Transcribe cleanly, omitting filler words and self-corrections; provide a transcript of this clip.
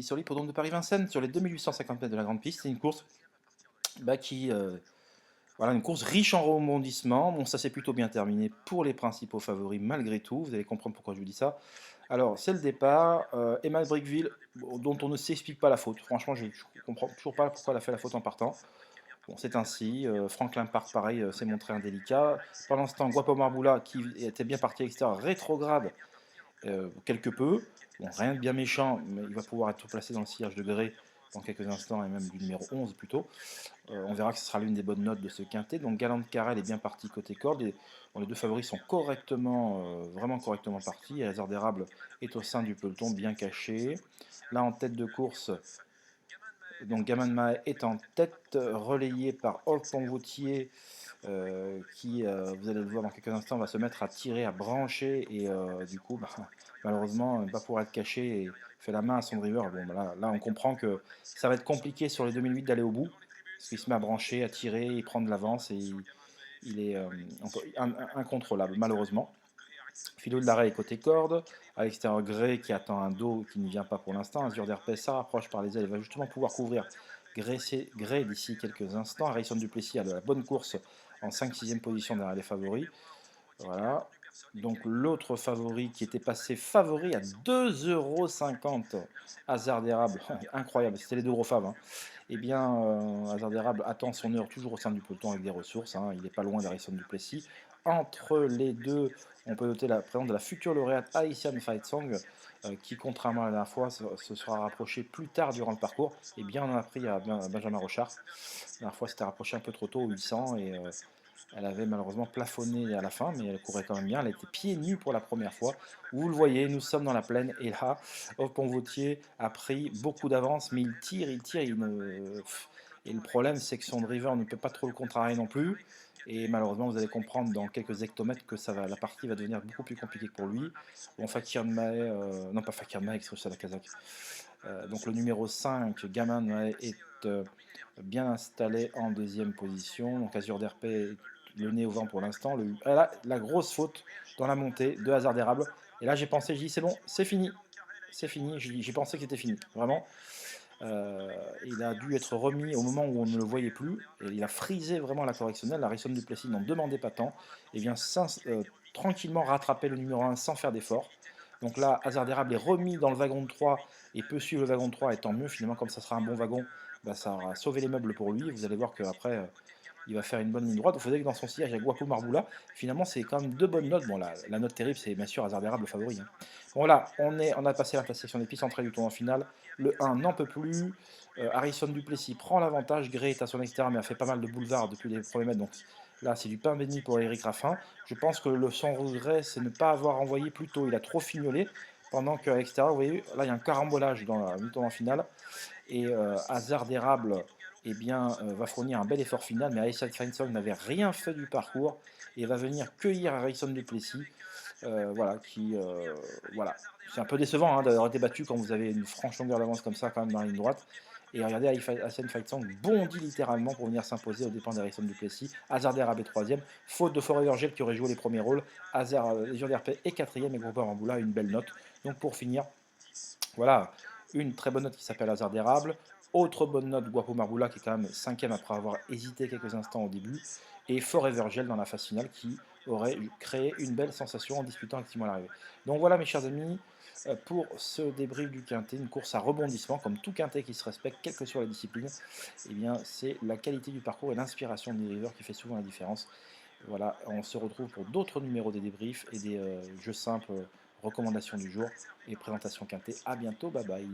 Sur l'hippodrome de Paris-Vincennes, sur les 2850 mètres de la grande piste, c'est une course voilà, une course riche en rebondissements. Bon, ça s'est plutôt bien terminé pour les principaux favoris malgré tout. Vous allez comprendre pourquoi je vous dis ça. Alors, c'est le départ. Emma Brickville, dont on ne s'explique pas la faute. Franchement, je ne comprends toujours pas pourquoi elle a fait la faute en partant. Bon, c'est ainsi. Franklin Park, pareil, s'est montré indélicat. Pendant ce temps, Guapo Marboula, qui était bien parti à l'extérieur, rétrograde quelque peu. Bon, rien de bien méchant, mais il va pouvoir être placé dans le sillage de Grey dans quelques instants, et même du numéro 11 plutôt. On verra que ce sera l'une des bonnes notes de ce quintet. Donc Galante Carrel est bien parti côté corde. Et, bon, les deux favoris sont correctement, vraiment correctement partis. Et Hasard d'érable est au sein du peloton, bien caché. Là, en tête de course, donc Gaman Mae est en tête, relayé par Olp Vautier, qui, vous allez le voir dans quelques instants, va se mettre à tirer, à brancher, et du coup, malheureusement, va pouvoir être caché et fait la main à son driver. Bon, là, on comprend que ça va être compliqué sur les 2008 d'aller au bout, parce qu'il se met à brancher, à tirer, il prend de l'avance, et il est incontrôlable, malheureusement. Philo de l'arrêt est côté corde, à l'extérieur Grey qui attend un dos qui ne vient pas pour l'instant. Azur d'Herpès, ça rapproche par les ailes, il va justement pouvoir couvrir Grey d'ici quelques instants. Harrison Duplessis a de la bonne course en 5-6e position derrière les favoris. Voilà. Donc l'autre favori qui était passé favori à 2,50 €, Hasard d'érable, incroyable, c'était les deux gros faves. Hein. Eh bien, Hasard d'érable attend son heure toujours au sein du peloton avec des ressources. Hein. Il n'est pas loin d'Harrison Duplessis. Entre les deux, on peut noter la présence de la future lauréate Haitian Fight Song, qui, contrairement à la dernière fois, se sera rapprochée plus tard durant le parcours. Et bien, on en a pris à Benjamin Rochard. La dernière fois, c'était rapproché un peu trop tôt au 800, et elle avait malheureusement plafonné à la fin, mais elle courait quand même bien. Elle était pieds nus pour la première fois. Vous le voyez, nous sommes dans la plaine, et là, Vautier a pris beaucoup d'avance, mais il tire, il ne... Et le problème, c'est que son driver ne peut pas trop le contrarier non plus. Et malheureusement, vous allez comprendre dans quelques hectomètres que la partie va devenir beaucoup plus compliquée pour lui. Bon, Fakir Mae, non pas Fakir Mae, c'est ça la Kazakh. Donc le numéro 5, Gaman Mae, est bien installé en deuxième position. Donc Azur d'RP, le nez au vent pour l'instant. La grosse faute dans la montée de Hasard d'érable. Et là, j'ai pensé, j'ai dit, c'est bon, c'est fini. C'est fini, j'ai pensé que c'était fini, vraiment. Il a dû être remis au moment où on ne le voyait plus. Et il a frisé vraiment la correctionnelle. La Harrison Duplessis n'en demandait pas tant. Et vient tranquillement rattraper le numéro 1 sans faire d'effort. Donc là, Hasard d'érable est remis dans le wagon de 3 et peut suivre le wagon de 3. Et tant mieux, finalement, comme ça sera un bon wagon, ça aura sauvé les meubles pour lui. Vous allez voir qu'après, il va faire une bonne ligne droite. Il faudrait que dans son sillage, il y a Guapo Marboula. Finalement, c'est quand même deux bonnes notes. Bon, la note terrible, c'est bien sûr Hasard d'érable le favori. Hein. Bon, là, on a passé l'intersection des pistes, entrée du tournoi final. Le 1 n'en peut plus. Harrison Duplessis prend l'avantage. Gray est à son extérieur, mais a fait pas mal de boulevards depuis les premiers mètres. Donc là, c'est du pain béni pour Eric Raffin. Je pense que son regret, c'est ne pas avoir envoyé plus tôt. Il a trop fignolé. Pendant qu'à l'extérieur, vous voyez, là, il y a un carambolage dans la mi-temps finale. Et Hasard d'érable, eh bien, va fournir un bel effort final, mais Aisha Feinson n'avait rien fait du parcours et va venir cueillir Harrison Duplessis. Voilà, voilà. C'est un peu décevant hein, d'avoir été battu quand vous avez une franche longueur d'avance comme ça, quand même, dans la ligne droite. Et regardez, Hassan Fightsong bondit littéralement pour venir s'imposer aux dépens d'Harrison Duplessis. Hazard d'Herbe est troisième. Faute de Forever Gel qui aurait joué les premiers rôles. Hazard, Légion d'RP est quatrième et Groupeur Ramboula une belle note. Donc pour finir, voilà, une très bonne note qui s'appelle Hasard d'érable. Autre bonne note, Guapo Marboula, qui est quand même cinquième après avoir hésité quelques instants au début. Et Forever Gel dans la phase finale, qui aurait créé une belle sensation en disputant activement l'arrivée. Donc voilà, mes chers amis, pour ce débrief du quintet, une course à rebondissement, comme tout quintet qui se respecte, quelle que soit la discipline, eh bien, c'est la qualité du parcours et l'inspiration des drivers qui fait souvent la différence. Voilà, on se retrouve pour d'autres numéros des débriefs et des jeux simples, recommandations du jour et présentation quintet. À bientôt, bye bye.